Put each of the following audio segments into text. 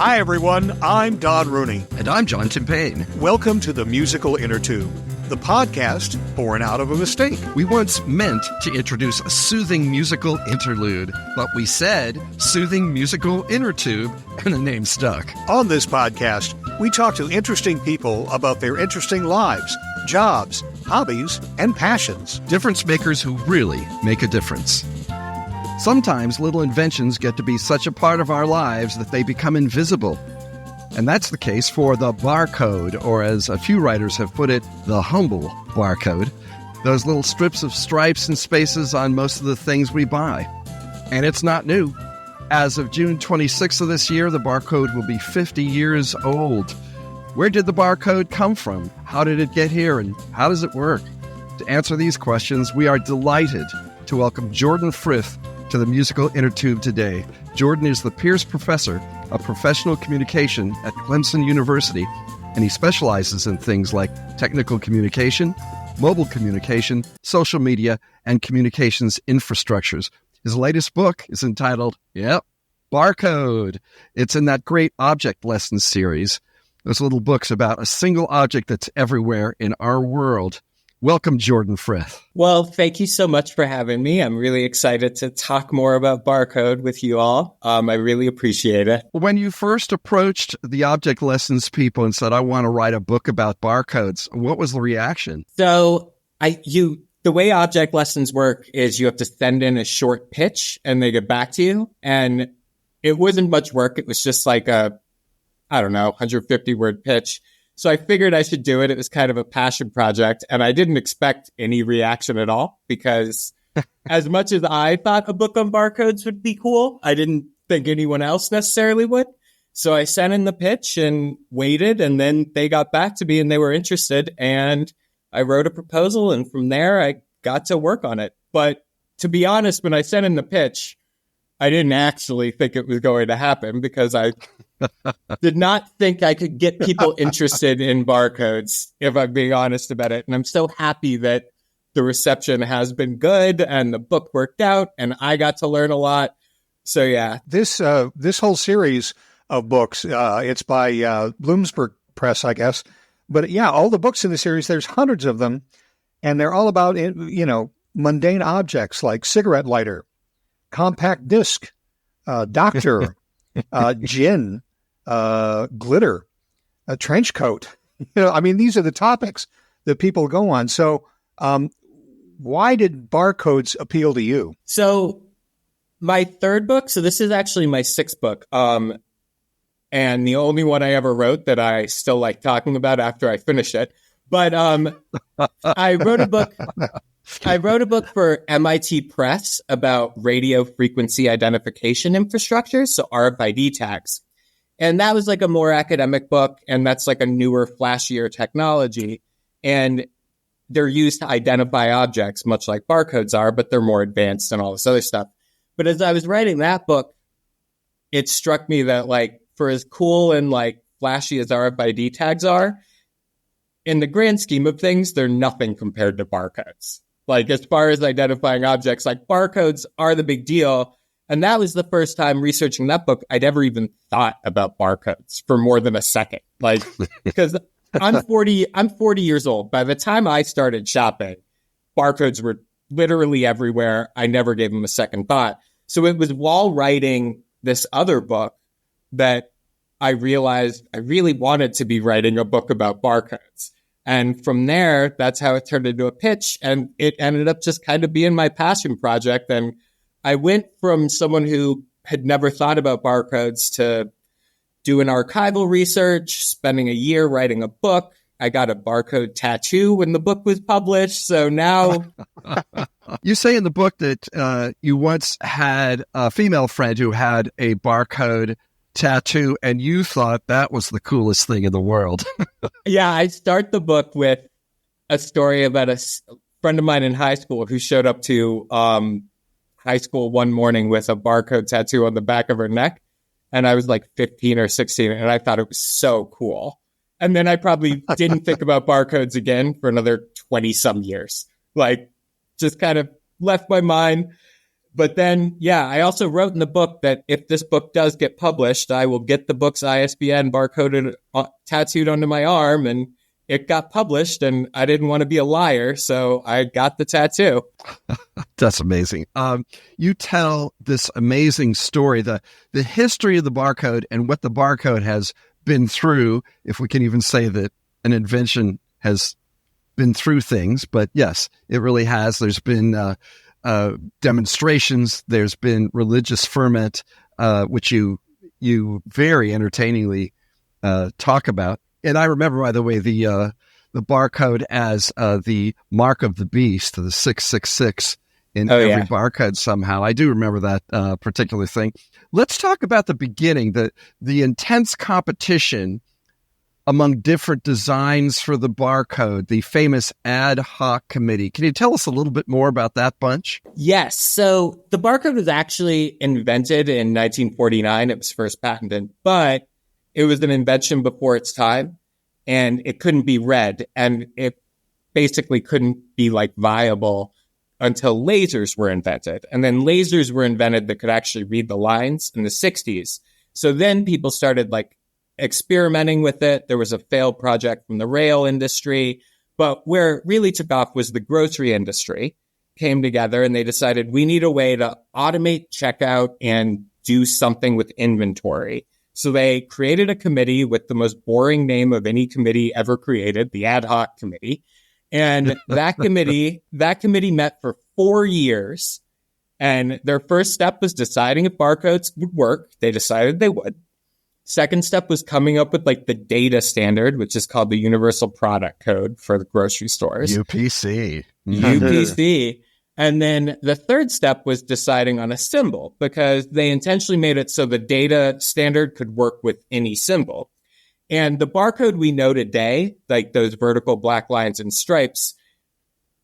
Hi, everyone. I'm Don Rooney. And I'm John Timpane. Welcome to the Musical Innertube, the podcast born out of a mistake. We once meant to introduce a soothing musical interlude, but we said soothing musical Innertube, and the name stuck. On this podcast, we talk to interesting people about their interesting lives, jobs, hobbies, and passions. Difference makers who really make a difference. Sometimes little inventions get to be such a part of our lives that they become invisible. And that's the case for the barcode, or as a few writers have put it, the humble barcode. Those little strips of stripes and spaces on most of the things we buy. And it's not new. As of June 26th of this year, the barcode will be 50 years old. Where did the barcode come from? How did it get here? And how does it work? To answer these questions, we are delighted to welcome Jordan Frith to the Musical Innertube today. Jordan is the Pierce Professor of Professional Communication at Clemson University, and he specializes in things like technical communication, mobile communication, social media, and communications infrastructures. His latest book is entitled, Barcode. It's in that great object lessons series, those little books about a single object that's everywhere in our world. Welcome, Jordan Frith. Well, thank you so much for having me. I'm really excited to talk more about Barcode with you all. I really appreciate it. When you first approached the object lessons people and said, I want to write a book about barcodes, what was the reaction? So the way object lessons work is you have to send in a short pitch and they get back to you. And it wasn't much work. It was just like 150 word pitch. So I figured I should do it. It was kind of a passion project, and I didn't expect any reaction at all because as much as I thought a book on barcodes would be cool, I didn't think anyone else necessarily would. So I sent in the pitch and waited, and then they got back to me and they were interested, and I wrote a proposal, and from there I got to work on it. But to be honest, when I sent in the pitch, I didn't actually think it was going to happen because I did not think I could get people interested in barcodes, if I'm being honest about it. And I'm so happy that the reception has been good and the book worked out and I got to learn a lot. So, yeah. This whole series of books, it's by Bloomsburg Press, I guess. But yeah, all the books in the series, there's hundreds of them. And they're all about, mundane objects like cigarette lighter, compact disc, doctor, gin, glitter, a trench coat. These are the topics that people go on. So why did barcodes appeal to you? So my third book, so this is actually my sixth book, and the only one I ever wrote that I still like talking about after I finish it. But I wrote a book. I wrote a book for MIT Press about radio frequency identification infrastructure, so RFID tags. And that was like a more academic book, and that's like a newer, flashier technology. And they're used to identify objects, much like barcodes are, but they're more advanced and all this other stuff. But as I was writing that book, it struck me that like for as cool and like flashy as RFID tags are, in the grand scheme of things, they're nothing compared to barcodes. Like as far as identifying objects, like barcodes are the big deal. And that was the first time researching that book I'd ever even thought about barcodes for more than a second. Like, because I'm 40 years old. By the time I started shopping, barcodes were literally everywhere. I never gave them a second thought. So it was while writing this other book that I realized I really wanted to be writing a book about barcodes. And from there, that's how it turned into a pitch. And it ended up just kind of being my passion project. And I went from someone who had never thought about barcodes to doing archival research, spending a year writing a book. I got a barcode tattoo when the book was published. So now... You say in the book that you once had a female friend who had a barcode tattoo, and you thought that was the coolest thing in the world. Yeah, I start the book with a story about a friend of mine in high school who showed up to high school one morning with a barcode tattoo on the back of her neck. And I was like 15 or 16, and I thought it was so cool. And then I probably didn't think about barcodes again for another 20 some years. Like, just kind of left my mind. But then, yeah, I also wrote in the book that if this book does get published, I will get the book's ISBN barcoded, tattooed onto my arm. And it got published, and I didn't want to be a liar, so I got the tattoo. That's amazing. You tell this amazing story, the history of the barcode and what the barcode has been through, if we can even say that an invention has been through things. But yes, it really has. There's been demonstrations. There's been religious ferment, which you very entertainingly talk about. And I remember, by the way, the barcode as the mark of the beast, the 666 in every barcode somehow. I do remember that particular thing. Let's talk about the beginning, the intense competition among different designs for the barcode, the famous ad hoc committee. Can you tell us a little bit more about that bunch? Yes. So the barcode was actually invented in 1949. It was first patented, but it was an invention before its time, and it couldn't be read, and it basically couldn't be viable until lasers were invented. And then lasers were invented that could actually read the lines in the 60s. So then people started experimenting with it. There was a failed project from the rail industry, but where it really took off was the grocery industry came together, and they decided we need a way to automate checkout and do something with inventory. So they created a committee with the most boring name of any committee ever created, the ad hoc committee. And that committee met for 4 years. And their first step was deciding if barcodes would work. They decided they would. Second step was coming up with the data standard, which is called the Universal Product Code for the grocery stores. UPC. UPC. And then the third step was deciding on a symbol, because they intentionally made it so the data standard could work with any symbol. And the barcode we know today, those vertical black lines and stripes,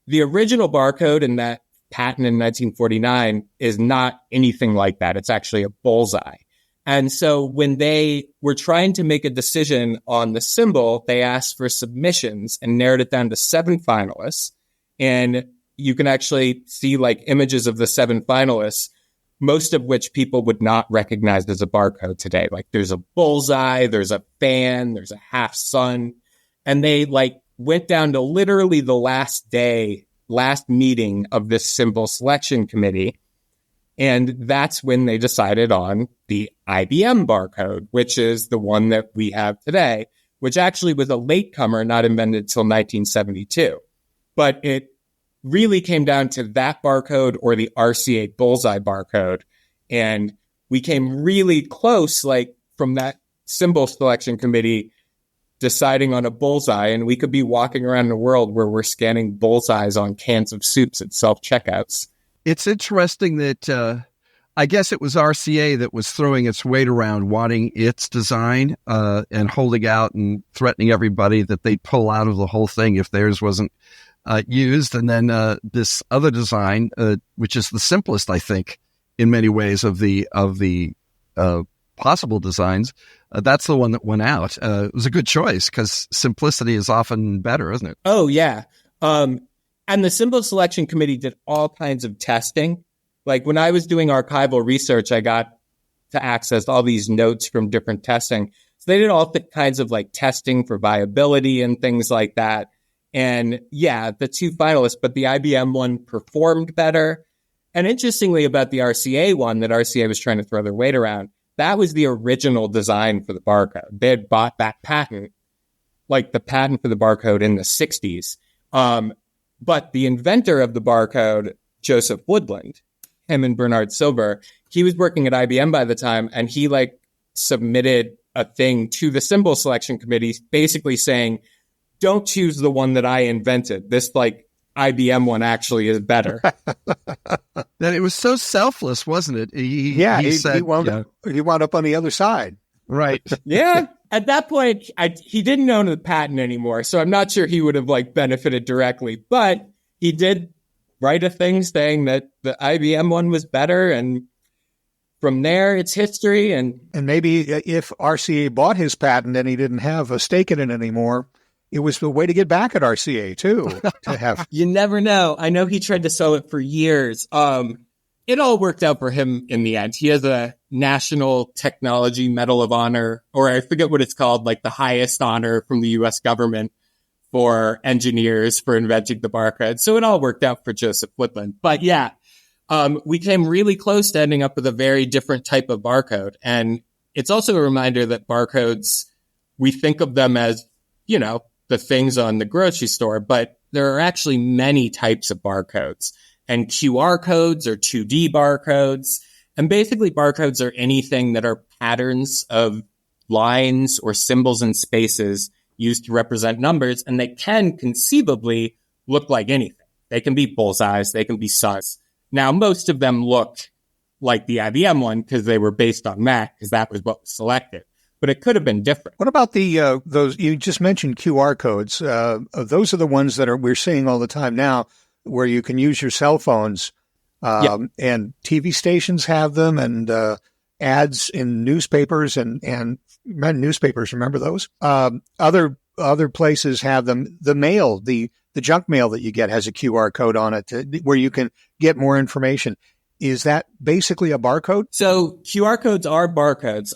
the original barcode in that patent in 1949 is not anything like that. It's actually a bullseye. And so when they were trying to make a decision on the symbol, they asked for submissions and narrowed it down to 7 finalists. And you can actually see images of the 7 finalists, most of which people would not recognize as a barcode today. There's a bullseye, there's a fan, there's a half sun. And they went down to literally the last meeting of this symbol selection committee. And that's when they decided on the IBM barcode, which is the one that we have today, which actually was a latecomer, not invented until 1972. But it really came down to that barcode or the RCA bullseye barcode. And we came really close, from that symbol selection committee deciding on a bullseye. And we could be walking around the world where we're scanning bullseyes on cans of soups at self-checkouts. It's interesting that I guess it was RCA that was throwing its weight around, wanting its design and holding out and threatening everybody that they'd pull out of the whole thing if theirs wasn't used. And then this other design, which is the simplest, I think, in many ways of the possible designs, that's the one that went out. It was a good choice because simplicity is often better, isn't it? Oh, yeah. And the symbol selection committee did all kinds of testing. When I was doing archival research, I got to access all these notes from different testing. So they did all kinds of testing for viability and things like that. And yeah, the 2 finalists, but the IBM one performed better. And interestingly about the RCA one that RCA was trying to throw their weight around, that was the original design for the barcode. They had bought that patent, the patent for the barcode in the 60s. But the inventor of the barcode, Joseph Woodland, him and Bernard Silver, he was working at IBM by the time, and he submitted a thing to the symbol selection committee basically saying, don't choose the one that I invented. This IBM one actually is better. Then it was so selfless, wasn't it? He wound up on the other side. Right. Yeah. At that point, he didn't own the patent anymore, so I'm not sure he would have benefited directly. But he did write a thing saying that the IBM one was better, and from there, it's history. And maybe if RCA bought his patent and he didn't have a stake in it anymore, it was the way to get back at RCA too. To have you never know. I know he tried to sell it for years. it all worked out for him in the end. He has a National Technology Medal of Honor, or I forget what it's called, like the highest honor from the U.S. government for engineers for inventing the barcode. So it all worked out for Joseph Woodland. But yeah, we came really close to ending up with a very different type of barcode. And it's also a reminder that barcodes, we think of them as, you know, the things on the grocery store, but there are actually many types of barcodes. And QR codes are 2D barcodes. And basically barcodes are anything that are patterns of lines or symbols and spaces used to represent numbers. And they can conceivably look like anything. They can be bullseyes. They can be suns. Now, most of them look like the IBM one because they were based on Mac because that was what was selected. But it could have been different. What about the those you just mentioned QR codes? Those are the ones that we're seeing all the time now, where you can use your cell phones, and TV stations have them, and ads in newspapers and newspapers. Remember those? Other places have them. The mail, the junk mail that you get has a QR code on it where you can get more information. Is that basically a barcode? So QR codes are barcodes.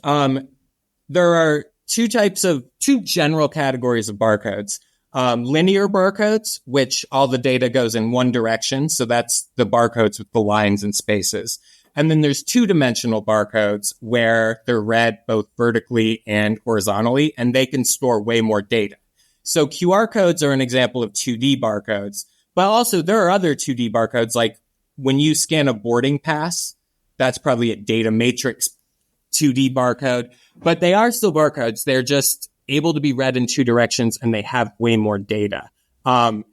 There are two general categories of barcodes. Linear barcodes, which all the data goes in one direction. So that's the barcodes with the lines and spaces. And then there's two-dimensional barcodes where they're read both vertically and horizontally, and they can store way more data. So QR codes are an example of 2D barcodes, but also there are other 2D barcodes, like when you scan a boarding pass, that's probably a data matrix 2D barcode, but they are still barcodes. They're just able to be read in two directions, and they have way more data. And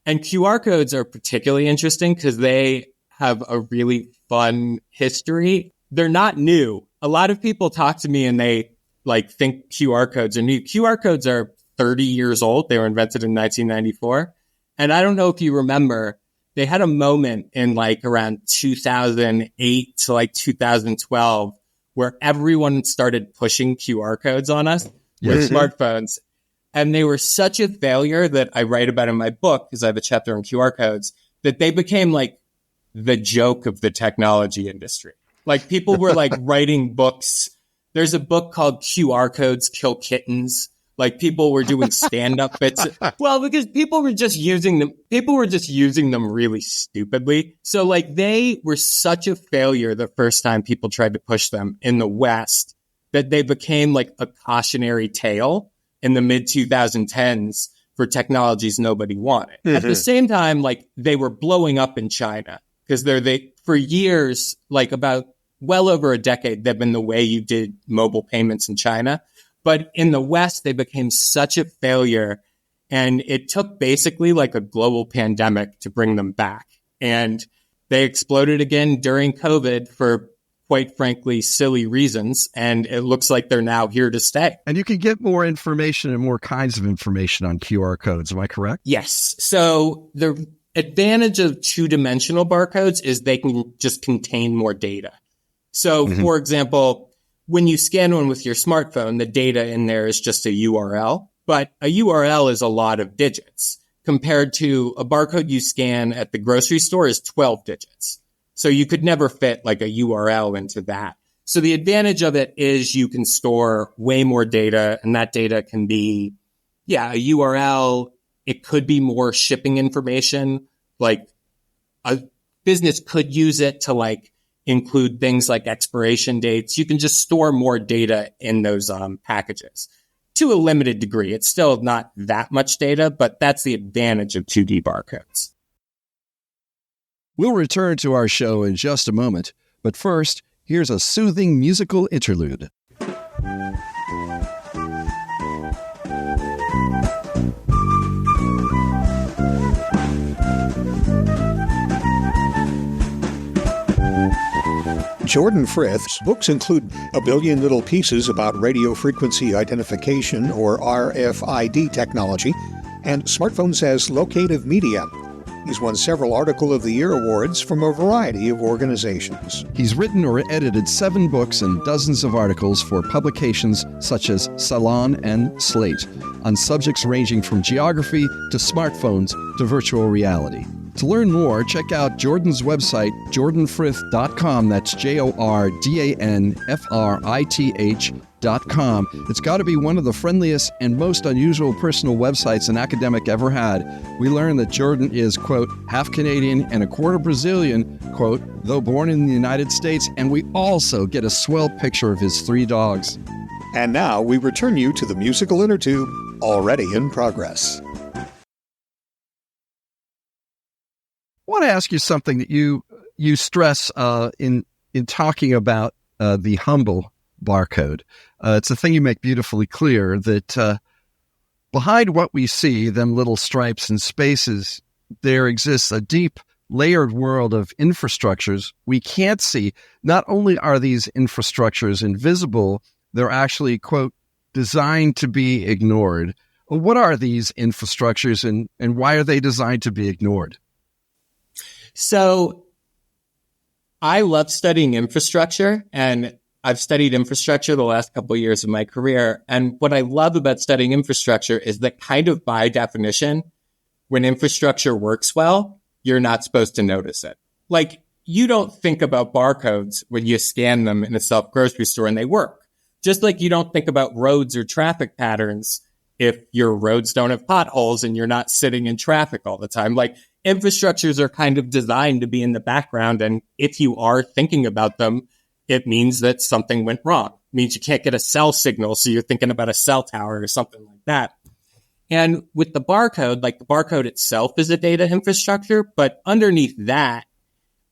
QR codes are particularly interesting because they have a really fun history. They're not new. A lot of people talk to me and they think QR codes are new. QR codes are 30 years old. They were invented in 1994. And I don't know if you remember, they had a moment in around 2008 to 2012 where everyone started pushing QR codes on us with smartphones. And they were such a failure that I write about in my book, because I have a chapter on QR codes, that they became the joke of the technology industry. People were writing books. There's a book called QR Codes Kill Kittens. People were doing stand-up bits. Well, because people were just using them really stupidly. So they were such a failure the first time people tried to push them in the West that they became a cautionary tale in the mid 2010s for technologies nobody wanted. Mm-hmm. At the same time, they were blowing up in China because for years, about well over a decade, they've been the way you did mobile payments in China. But in the West, they became such a failure, and it took basically a global pandemic to bring them back. And they exploded again during COVID for, quite frankly, silly reasons. And it looks like they're now here to stay. And you can get more information and more kinds of information on QR codes. Am I correct? Yes. So the advantage of two-dimensional barcodes is they can just contain more data. So, for example, when you scan one with your smartphone, the data in there is just a URL, but a URL is a lot of digits compared to a barcode you scan at the grocery store is 12 digits. So you could never fit a URL into that. So the advantage of it is you can store way more data, and that data can be, a URL. It could be more shipping information. A business could use it to include things like expiration dates. You can just store more data in those packages to a limited degree. It's still not that much data, but that's the advantage of 2D barcodes. We'll return to our show in just a moment, but first, here's a soothing musical interlude. Jordan Frith's books include A Billion Little Pieces about radio frequency identification, or RFID technology, and Smartphones as Locative Media. He's won several Article of the Year awards from a variety of organizations. He's written or edited 7 books and dozens of articles for publications such as Salon and Slate on subjects ranging from geography to smartphones to virtual reality. To learn more, check out Jordan's website, jordanfrith.com. That's JORDANFRITH.com. It's got to be one of the friendliest and most unusual personal websites an academic ever had. We learned that Jordan is, quote, half Canadian and a quarter Brazilian, quote, though born in the United States, and we also get a swell picture of his 3 dogs. And now we return you to the musical Innertube, already in progress. I want to ask you something that you stress in talking about the humble barcode. It's a thing you make beautifully clear that behind what we see, them little stripes and spaces, there exists a deep, layered world of infrastructures we can't see. Not only are these infrastructures invisible, they're actually, quote, designed to be ignored. Well, what are these infrastructures and why are they designed to be ignored? So I love studying infrastructure, and I've studied infrastructure the last couple of years of my career. And what I love about studying infrastructure is that kind of by definition, when infrastructure works well, you're not supposed to notice it. Like, you don't think about barcodes when you scan them in a self-grocery store and they work. Just like you don't think about roads or traffic patterns if your roads don't have potholes and you're not sitting in traffic all the time. Like, infrastructures are kind of designed to be in the background. And if you are thinking about them, it means that something went wrong. It means you can't get a cell signal. So you're thinking about a cell tower or something like that. And with the barcode, like the barcode itself is a data infrastructure, but underneath that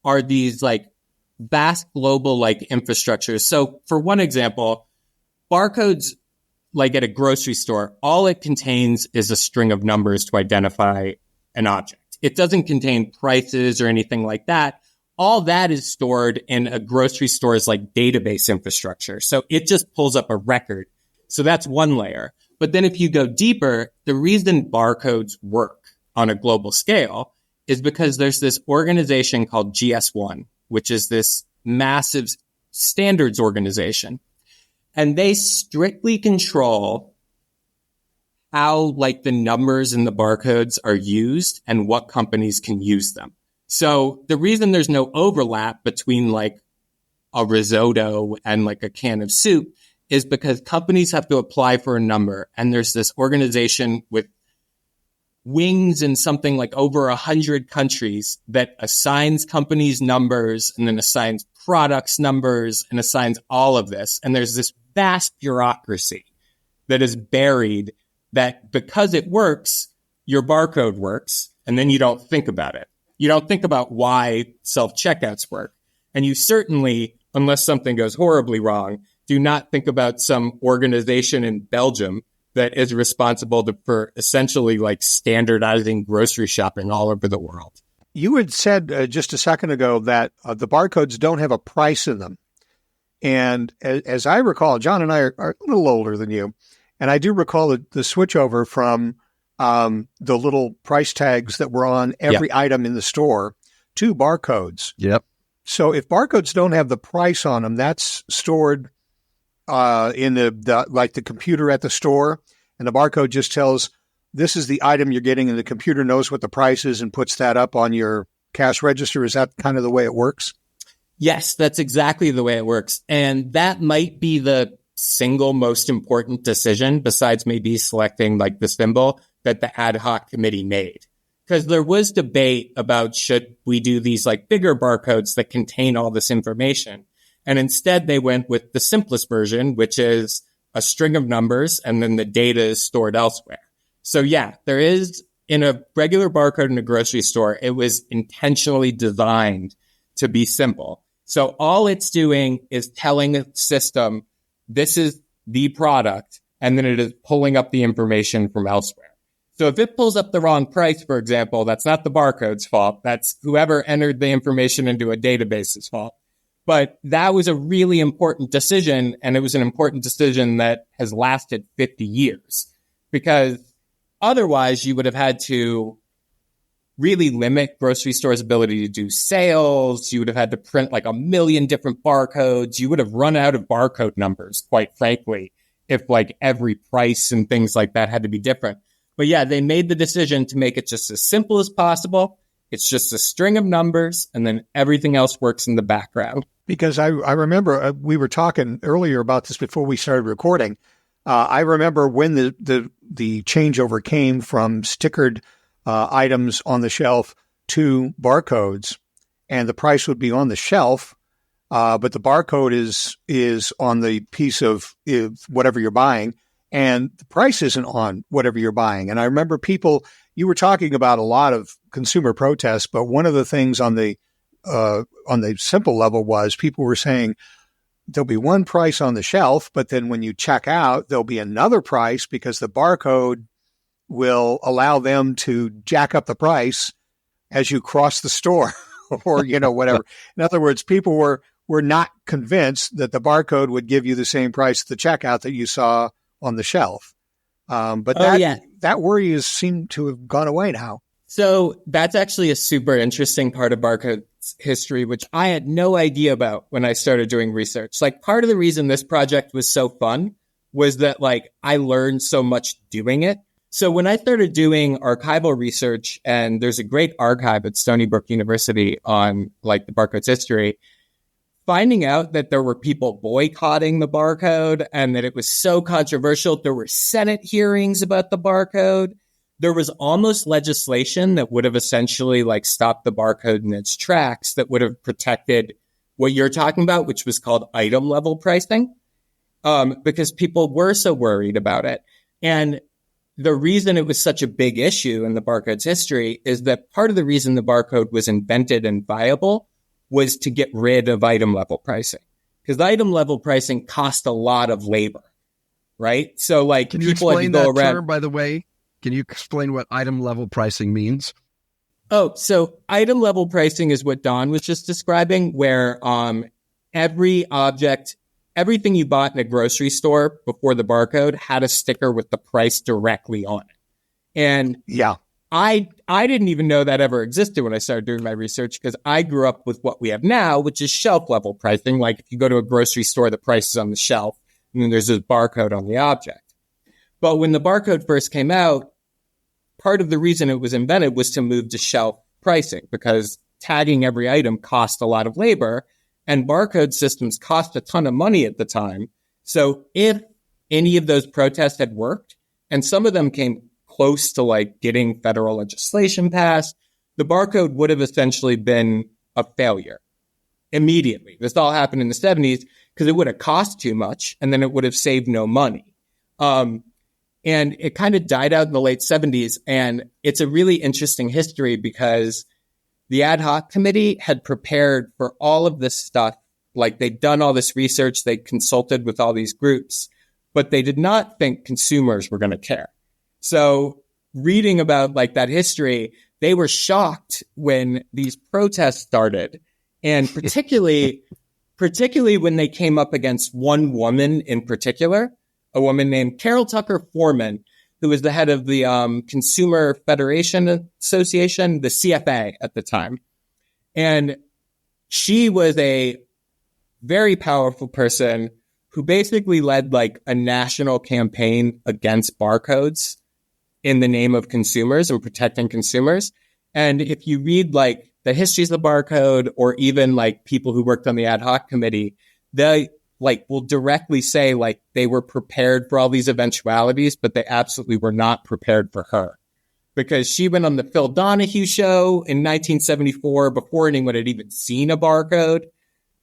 are these like vast global like infrastructures. So for one example, barcodes, like at a grocery store, all it contains is a string of numbers to identify an object. It doesn't contain prices or anything like that. All that is stored in a grocery store's like database infrastructure. So it just pulls up a record. So that's one layer. But then if you go deeper, the reason barcodes work on a global scale is because there's this organization called GS1, which is this massive standards organization. And they strictly control how like the numbers in the barcodes are used and what companies can use them. So the reason there's no overlap between like a risotto and like a can of soup is because companies have to apply for a number. And there's this organization with wings in something like over 100 countries that assigns companies numbers and then assigns products numbers and assigns all of this. And there's this vast bureaucracy that is buried that because it works, your barcode works, and then you don't think about it. You don't think about why self-checkouts work. And you certainly, unless something goes horribly wrong, do not think about some organization in Belgium that is responsible for essentially like standardizing grocery shopping all over the world. You had said just a second ago that the barcodes don't have a price in them. And as I recall, John and I are a little older than you. And I do recall the switchover from the little price tags that were on every item in the store to barcodes. Yep. So if barcodes don't have the price on them, that's stored in the computer at the store, and the barcode just tells this is the item you're getting, and the computer knows what the price is and puts that up on your cash register. Is that kind of the way it works? Yes, that's exactly the way it works. And that might be the single most important decision, besides maybe selecting like the symbol, that the ad hoc committee made. Because there was debate about should we do these like bigger barcodes that contain all this information. And instead they went with the simplest version, which is a string of numbers and then the data is stored elsewhere. So yeah, there is in a regular barcode in a grocery store, it was intentionally designed to be simple. So all it's doing is telling a system, this is the product, and then it is pulling up the information from elsewhere. So if it pulls up the wrong price, for example, that's not the barcode's fault. That's whoever entered the information into a database's fault. But that was a really important decision, and it was an important decision that has lasted 50 years. Because otherwise, you would have had to really limit grocery stores' ability to do sales. You would have had to print like 1 million different barcodes. You would have run out of barcode numbers, quite frankly, if like every price and things like that had to be different. But yeah, they made the decision to make it just as simple as possible. It's just a string of numbers, and then everything else works in the background. Because I remember we were talking earlier about this before we started recording. I remember when the changeover came from stickered items on the shelf to barcodes, and the price would be on the shelf, but the barcode is on the piece of whatever you're buying, and the price isn't on whatever you're buying. And I remember you were talking about a lot of consumer protests, but one of the things on the simple level was people were saying there'll be one price on the shelf, but then when you check out, there'll be another price because the barcode will allow them to jack up the price as you cross the store or, whatever. In other words, people were not convinced that the barcode would give you the same price at the checkout that you saw on the shelf. But that worry seemed to have gone away now. So that's actually a super interesting part of Barcodes history, which I had no idea about when I started doing research. Like, part of the reason this project was so fun was that, like, I learned so much doing it. So when I started doing archival research, and there's a great archive at Stony Brook University on, like, the Barcodes history, finding out that there were people boycotting the barcode and that it was so controversial. There were Senate hearings about the barcode. There was almost legislation that would have essentially, like, stopped the barcode in its tracks, that would have protected what you're talking about, which was called item level pricing, because people were so worried about it. And the reason it was such a big issue in the barcode's history is that part of the reason the barcode was invented and viable was to get rid of item level pricing, because item level pricing cost a lot of labor, right? So, like, can you explain that term, by the way? Can you explain what item level pricing means? Oh, so item level pricing is what Don was just describing, where every object, everything you bought in a grocery store before the barcode had a sticker with the price directly on it. And yeah, I didn't even know that ever existed when I started doing my research, because I grew up with what we have now, which is shelf level pricing. Like, if you go to a grocery store, the price is on the shelf, and then there's this barcode on the object. But when the barcode first came out, part of the reason it was invented was to move to shelf pricing, because tagging every item cost a lot of labor, and barcode systems cost a ton of money at the time. So if any of those protests had worked, and some of them came close to, like, getting federal legislation passed, the barcode would have essentially been a failure immediately. This all happened in the 70s because it would have cost too much, and then it would have saved no money. And it kind of died out in the late 70s. And it's a really interesting history, because the ad hoc committee had prepared for all of this stuff. Like, they'd done all this research, they consulted with all these groups, but they did not think consumers were going to care. So reading about, like, that history, they were shocked when these protests started. And particularly when they came up against one woman in particular, a woman named Carol Tucker Foreman, who was the head of the Consumer Federation Association, the CFA at the time. And she was a very powerful person who basically led, like, a national campaign against barcodes in the name of consumers and protecting consumers. And if you read, like, the histories of the barcode, or even, like, people who worked on the ad hoc committee, they, like, will directly say, like, they were prepared for all these eventualities, but they absolutely were not prepared for her, because she went on the Phil Donahue show in 1974 before anyone had even seen a barcode.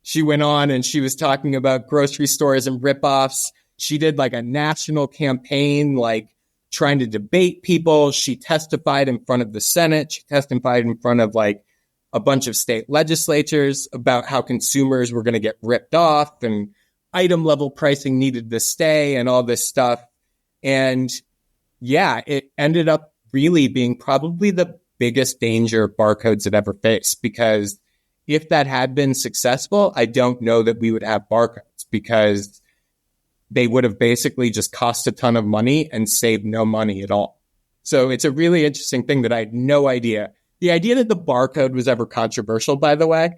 She went on and she was talking about grocery stores and ripoffs. She did, like, a national campaign, like, trying to debate people. She testified in front of the Senate. She testified in front of, like, a bunch of state legislatures about how consumers were going to get ripped off, and item level pricing needed to stay, and all this stuff. And yeah, it ended up really being probably the biggest danger barcodes had ever faced, because if that had been successful, I don't know that we would have barcodes, because they would have basically just cost a ton of money and saved no money at all. So it's a really interesting thing that I had no idea. The idea that the barcode was ever controversial, by the way,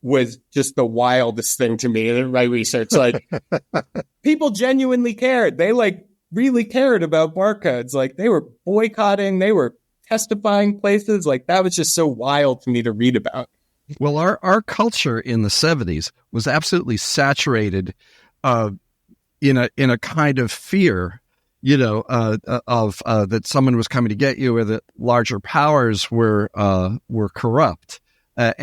was just the wildest thing to me in my research. Like, people genuinely cared. They, like, really cared about barcodes. Like, they were boycotting. They were testifying places. Like, that was just so wild to me to read about. Well, our culture in the 70s was absolutely saturated in a kind of fear, of that someone was coming to get you, or that larger powers were corrupt, that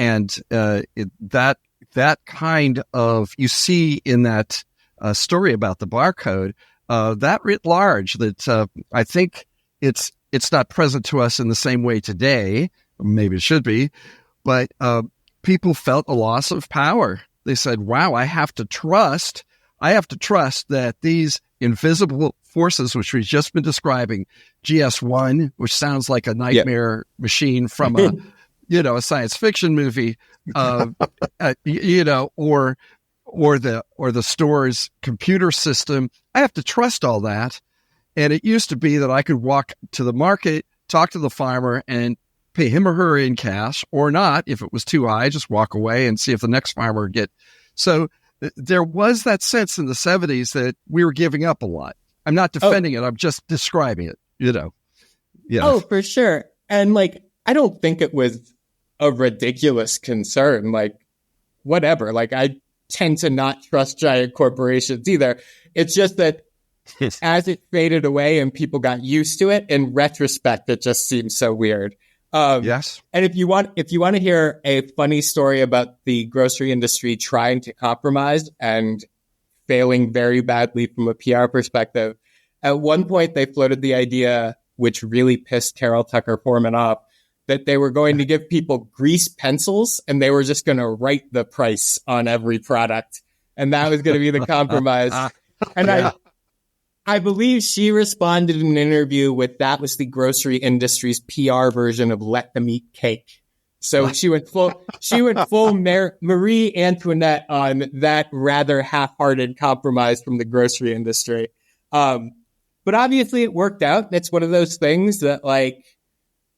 kind of, you see in that story about the barcode, that writ large, that I think it's not present to us in the same way today. Maybe it should be, but people felt a loss of power. They said, wow, I have to trust that these invisible forces, which we've just been describing, GS1, which sounds like a nightmare machine from a science fiction movie, or the store's computer system. I have to trust all that. And it used to be that I could walk to the market, talk to the farmer, and pay him or her in cash, or not. If it was too high, just walk away and see if the next farmer would get. So there was that sense in the 70s that we were giving up a lot. I'm not defending it. I'm just describing it, Yeah. Oh, for sure. And like, I don't think it was a ridiculous concern. Like, whatever. Like, I tend to not trust giant corporations either. It's just that as it faded away and people got used to it, in retrospect, it just seems so weird. Yes. And if you want to hear a funny story about the grocery industry trying to compromise and failing very badly from a PR perspective, at one point they floated the idea, which really pissed Carol Tucker Foreman off, that they were going to give people grease pencils and they were just going to write the price on every product. And that was going to be the compromise. And yeah. I believe she responded in an interview with, that was the grocery industry's PR version of let them eat cake. So she went full Marie Antoinette on that rather half-hearted compromise from the grocery industry. But obviously it worked out. It's one of those things that, like,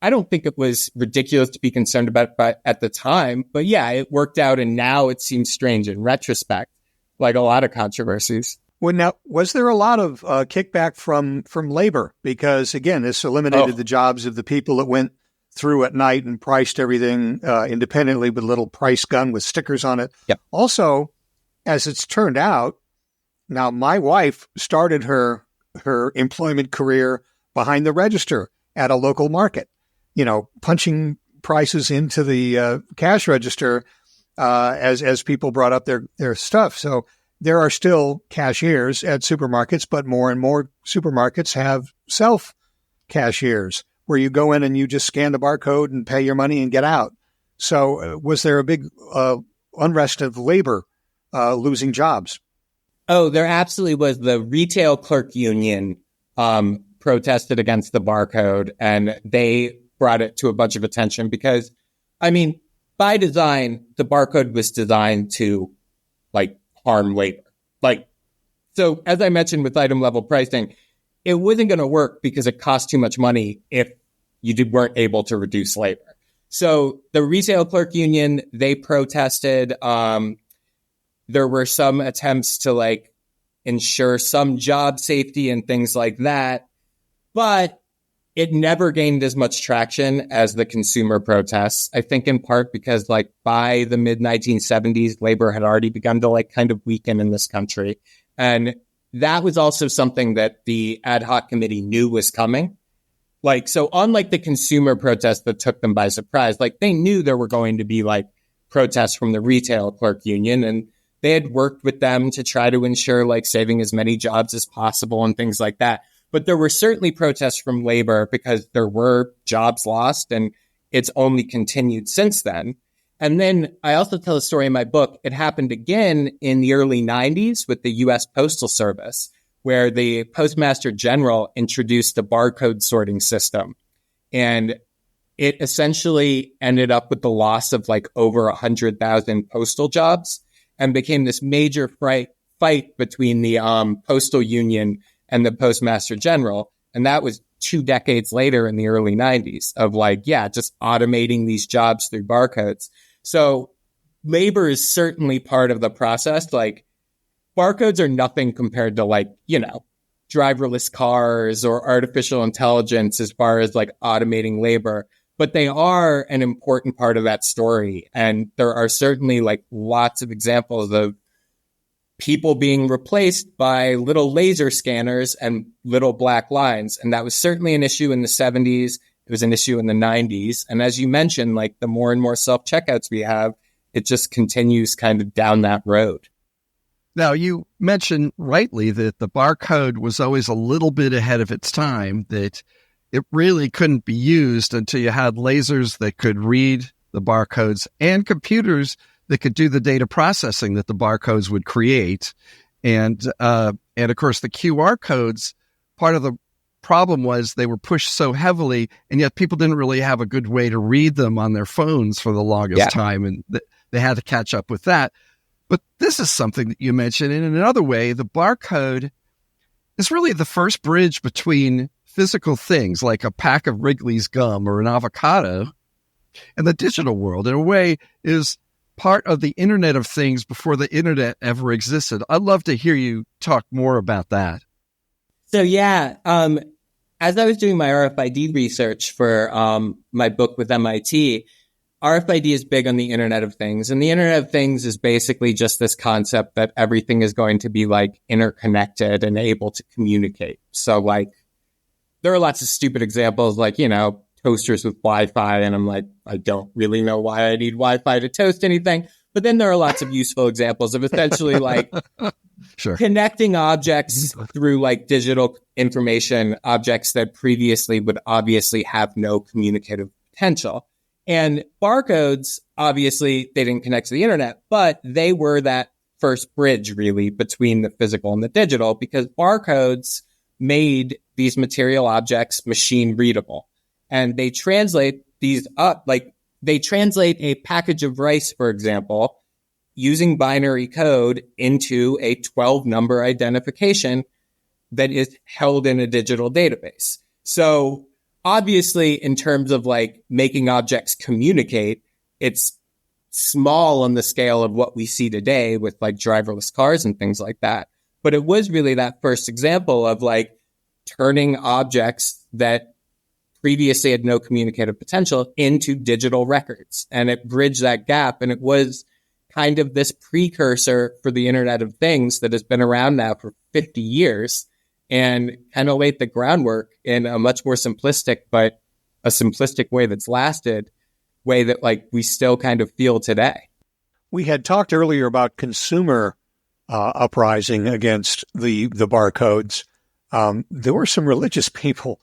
I don't think it was ridiculous to be concerned about at the time, but yeah, it worked out. And now it seems strange in retrospect, like a lot of controversies. Well, now, was there a lot of kickback from labor? Because, again, this eliminated the jobs of the people that went through at night and priced everything independently with a little price gun with stickers on it. Yep. Also, as it's turned out, now my wife started her employment career behind the register at a local market, punching prices into the cash register as people brought up their stuff. So there are still cashiers at supermarkets, but more and more supermarkets have self-cashiers where you go in and you just scan the barcode and pay your money and get out. So was there a big unrest of labor losing jobs? Oh, there absolutely was. The retail clerk union protested against the barcode, and they brought it to a bunch of attention because, I mean, by design, the barcode was designed to, like, harm labor. Like, so as I mentioned with item level pricing, it wasn't going to work because it cost too much money if you weren't able to reduce labor. So the retail clerk union, they protested. There were some attempts to, like, ensure some job safety and things like that, but it never gained as much traction as the consumer protests. I think in part because, like, by the mid 1970s, labor had already begun to, like, kind of weaken in this country. And that was also something that the ad hoc committee knew was coming. Like, so unlike the consumer protests that took them by surprise, like, they knew there were going to be, like, protests from the retail clerk union, and they had worked with them to try to ensure, like, saving as many jobs as possible and things like that. But there were certainly protests from labor because there were jobs lost, and it's only continued since then. And then I also tell a story in my book. It happened again in the early 90s with the U.S. Postal Service, where the Postmaster General introduced a barcode sorting system. And it essentially ended up with the loss of, like, over 100,000 postal jobs and became this major fight between the postal union and the Postmaster General. And that was 2 decades later in the early 90s of, like, just automating these jobs through barcodes. So labor is certainly part of the process. Like, barcodes are nothing compared to, like, driverless cars or artificial intelligence as far as like automating labor, but they are an important part of that story. And there are certainly like lots of examples of people being replaced by little laser scanners and little black lines. And that was certainly an issue in the 70s. It was an issue in the 90s. And as you mentioned, like the more and more self-checkouts we have, it just continues kind of down that road. Now, you mentioned rightly that the barcode was always a little bit ahead of its time, that it really couldn't be used until you had lasers that could read the barcodes and computers that could do the data processing that the barcodes would create. And of course, the QR codes, part of the problem was they were pushed so heavily, and yet people didn't really have a good way to read them on their phones for the longest time, and they had to catch up with that. But this is something that you mentioned. And in another way, the barcode is really the first bridge between physical things like a pack of Wrigley's gum or an avocado and the digital world. In a way, is part of the Internet of Things before the Internet ever existed. I'd love to hear you talk more about that. So, as I was doing my RFID research for my book with MIT, RFID is big on the Internet of Things. And the Internet of Things is basically just this concept that everything is going to be like interconnected and able to communicate. So like there are lots of stupid examples like, toasters with Wi-Fi. And I'm like, I don't really know why I need Wi-Fi to toast anything. But then there are lots of useful examples of essentially like connecting objects through like digital information, objects that previously would obviously have no communicative potential. And barcodes, obviously, they didn't connect to the internet, but they were that first bridge, really, between the physical and the digital, because barcodes made these material objects machine readable. And they translate these up, like they translate a package of rice, for example, using binary code into a 12-number identification that is held in a digital database. So obviously, in terms of like making objects communicate, it's small on the scale of what we see today with like driverless cars and things like that. But it was really that first example of like turning objects that previously had no communicative potential into digital records. And it bridged that gap. And it was kind of this precursor for the Internet of Things that has been around now for 50 years. And kind of laid the groundwork in a much more simplistic, but a simplistic way that's lasted, way that like we still kind of feel today. We had talked earlier about consumer uprising against the barcodes. There were some religious people.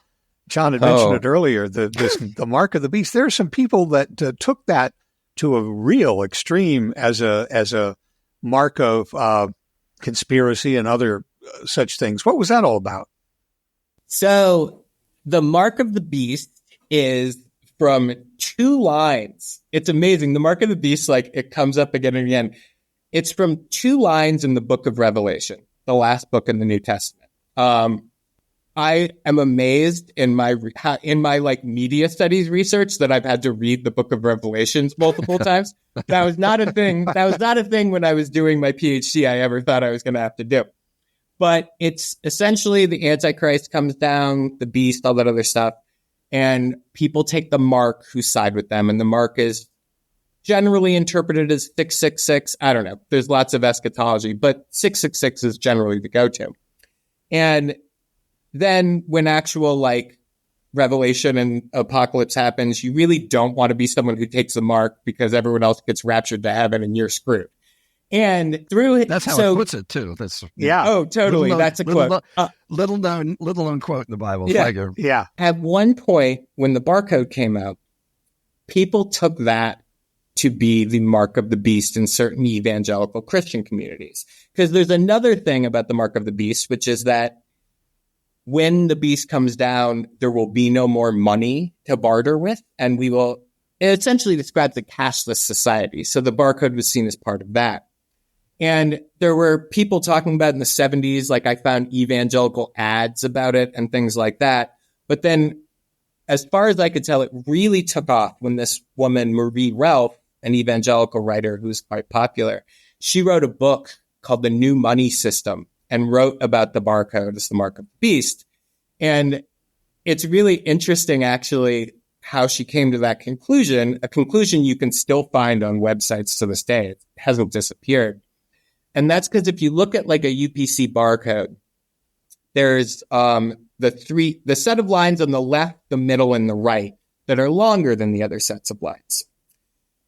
John had mentioned it earlier. The mark of the beast. There are some people that took that to a real extreme as a mark of conspiracy and other such things. What was that all about? So the mark of the beast is from 2 lines. It's amazing. The mark of the beast, like it comes up again and again. It's from 2 lines in the book of Revelation, the last book in the New Testament. I am amazed in my like media studies research that I've had to read the book of Revelations multiple times. That was not a thing. That was not a thing when I was doing my PhD. I ever thought I was going to have to do. But it's essentially the Antichrist comes down, the beast, all that other stuff, and people take the mark who side with them. And the mark is generally interpreted as 666. I don't know. There's lots of eschatology, but 666 is generally the go-to. And then when actual like Revelation and apocalypse happens, you really don't want to be someone who takes the mark because everyone else gets raptured to heaven and you're screwed. And through it, that's how it puts it too. That's Oh, totally. That's a quote. Little known quote in the Bible. Yeah. At one point, when the barcode came out, people took that to be the mark of the beast in certain evangelical Christian communities. Because there's another thing about the mark of the beast, which is that when the beast comes down, there will be no more money to barter with, and it essentially describes a cashless society. So the barcode was seen as part of that. And there were people talking about in the 70s, like I found evangelical ads about it and things like that. But then as far as I could tell, it really took off when this woman, Marie Ralph, an evangelical writer who's quite popular, she wrote a book called The New Money System. and wrote about the barcode as the mark of the beast. And it's really interesting, actually, how she came to that conclusion, a conclusion you can still find on websites to this day. It hasn't disappeared. And that's because if you look at like a UPC barcode, there's the set of lines on the left, the middle, and the right that are longer than the other sets of lines.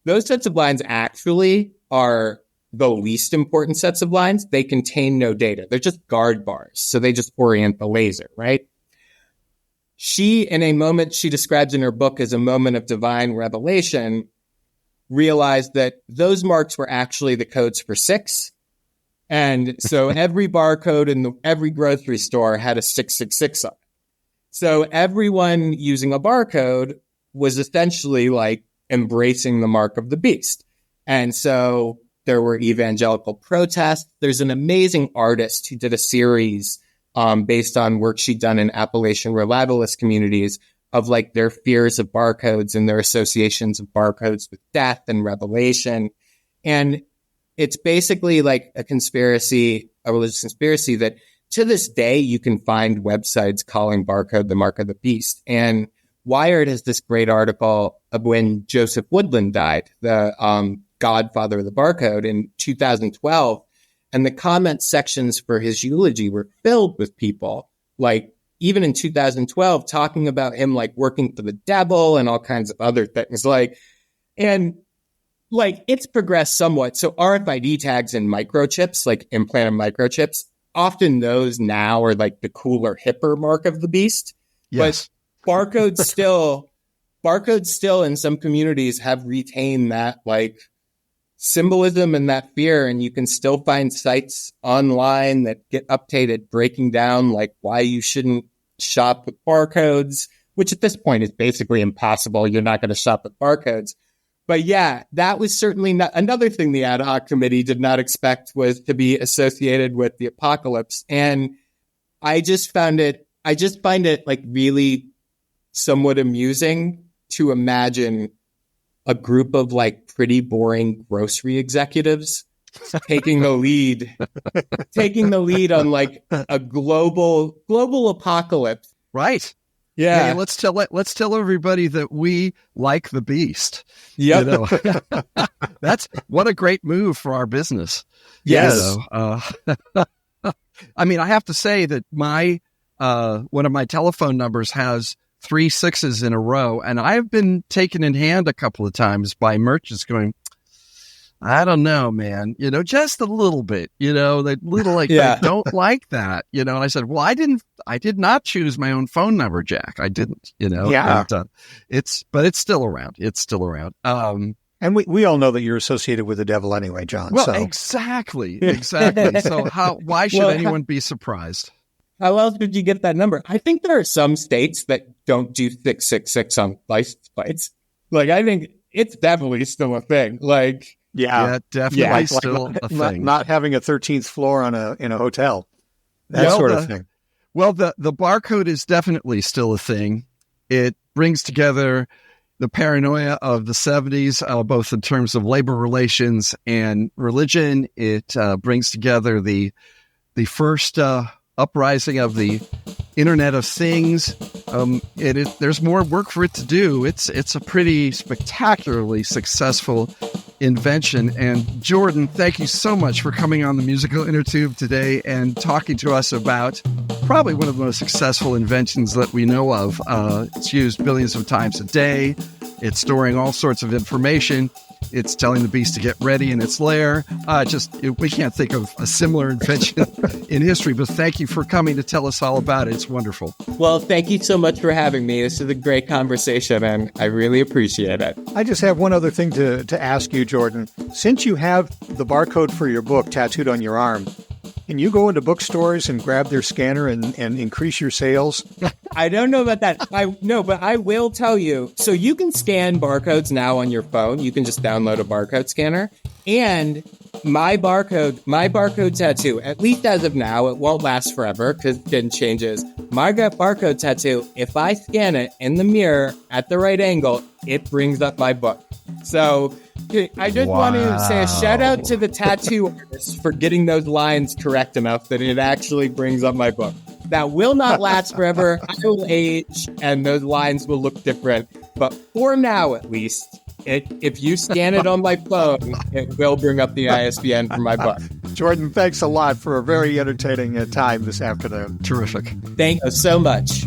Those sets of lines actually are the least important sets of lines. They contain no data. They're just guard bars. So they just orient the laser, right? She, in a moment she describes in her book as a moment of divine revelation, realized that those marks were actually the codes for 6. And so every barcode in every grocery store had a 666 on it. So everyone using a barcode was essentially like embracing the mark of the beast. And so there were evangelical protests. There's an amazing artist who did a series based on work she'd done in Appalachian revivalist communities of like their fears of barcodes and their associations of barcodes with death and revelation. And it's basically like a religious conspiracy that to this day you can find websites calling barcode the mark of the beast. And Wired has this great article of when Joseph Woodland died, the godfather of the barcode, in 2012. And the comment sections for his eulogy were filled with people, like even in 2012, talking about him like working for the devil and all kinds of other things. And it's progressed somewhat. So RFID tags and microchips, like implanted microchips, often those now are like the cooler, hipper mark of the beast. Yes. But barcodes still in some communities have retained that like symbolism and that fear. And you can still find sites online that get updated, breaking down like why you shouldn't shop with barcodes, which at this point is basically impossible. You're not going to shop with barcodes. But yeah, that was certainly not another thing the ad hoc committee did not expect was to be associated with the apocalypse. And I just find it like really somewhat amusing to imagine a group of like pretty boring grocery executives taking the lead on like a global apocalypse. Right. Yeah. Hey, let's tell everybody that we like the beast. Yep. You know? That's what a great move for our business. Yes. You know? I mean, I have to say that my one of my telephone numbers has 3 6s in a row, and I've been taken in hand a couple of times by merchants going, I don't know, man, you know, just a little bit, you know, they little like, Yeah. they don't like that, you know. And I said, well, I did not choose my own phone number, Jack. I didn't, you know. Yeah. And, but it's still around. It's still around. And we all know that you're associated with the devil anyway, John. Well, so. exactly. So why should anyone be surprised? How else did you get that number? I think there are some states that don't do 666 on license plates. Like, I think it's definitely still a thing. Like, Yeah, definitely like still a thing. Not having a 13th floor in a hotel, that sort of thing. Well, the barcode is definitely still a thing. It brings together the paranoia of the 70s, both in terms of labor relations and religion. It brings together the first uprising of the Internet of Things. There's more work for it to do. It's a pretty spectacularly successful invention. And Jordan, thank you so much for coming on the Musical Innertube today and talking to us about probably one of the most successful inventions that we know of. It's used billions of times a day. It's storing all sorts of information. It's telling the beast to get ready in its lair. We can't think of a similar invention in history, but thank you for coming to tell us all about it. It's wonderful. well, thank you so much for having me. This is a great conversation, and I really appreciate it. I just have one other thing to ask you, Jordan. Since you have the barcode for your book tattooed on your arm, can you go into bookstores and grab their scanner and increase your sales? I don't know about that. But I will tell you. So you can scan barcodes now on your phone. You can just download a barcode scanner. And my barcode tattoo, at least as of now, it won't last forever because it changes. My barcode tattoo, if I scan it in the mirror at the right angle, it brings up my book. So I just want to say a shout out to the tattoo artist for getting those lines correct enough that it actually brings up my book. That will not last forever. I will age, and those lines will look different. But for now, at least, if you scan it on my phone, it will bring up the ISBN for my book. Jordan, thanks a lot for a very entertaining time this afternoon. Terrific. Thank you so much.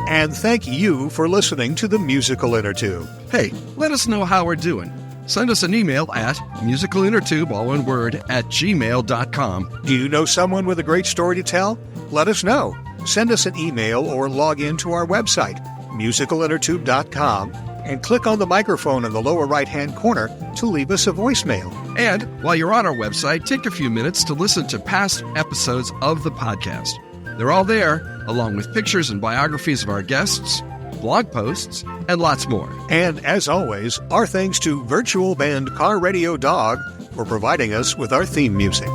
And thank you for listening to the Musical Innertube. Hey, let us know how we're doing. Send us an email at musicalinnertube, all one word, @gmail.com. Do you know someone with a great story to tell? Let us know. Send us an email or log in to our website, musicalinnertube.com, and click on the microphone in the lower right-hand corner to leave us a voicemail. And while you're on our website, take a few minutes to listen to past episodes of the podcast. They're all there, along with pictures and biographies of our guests, blog posts, and lots more. And as always, our thanks to virtual band Car Radio Dog for providing us with our theme music.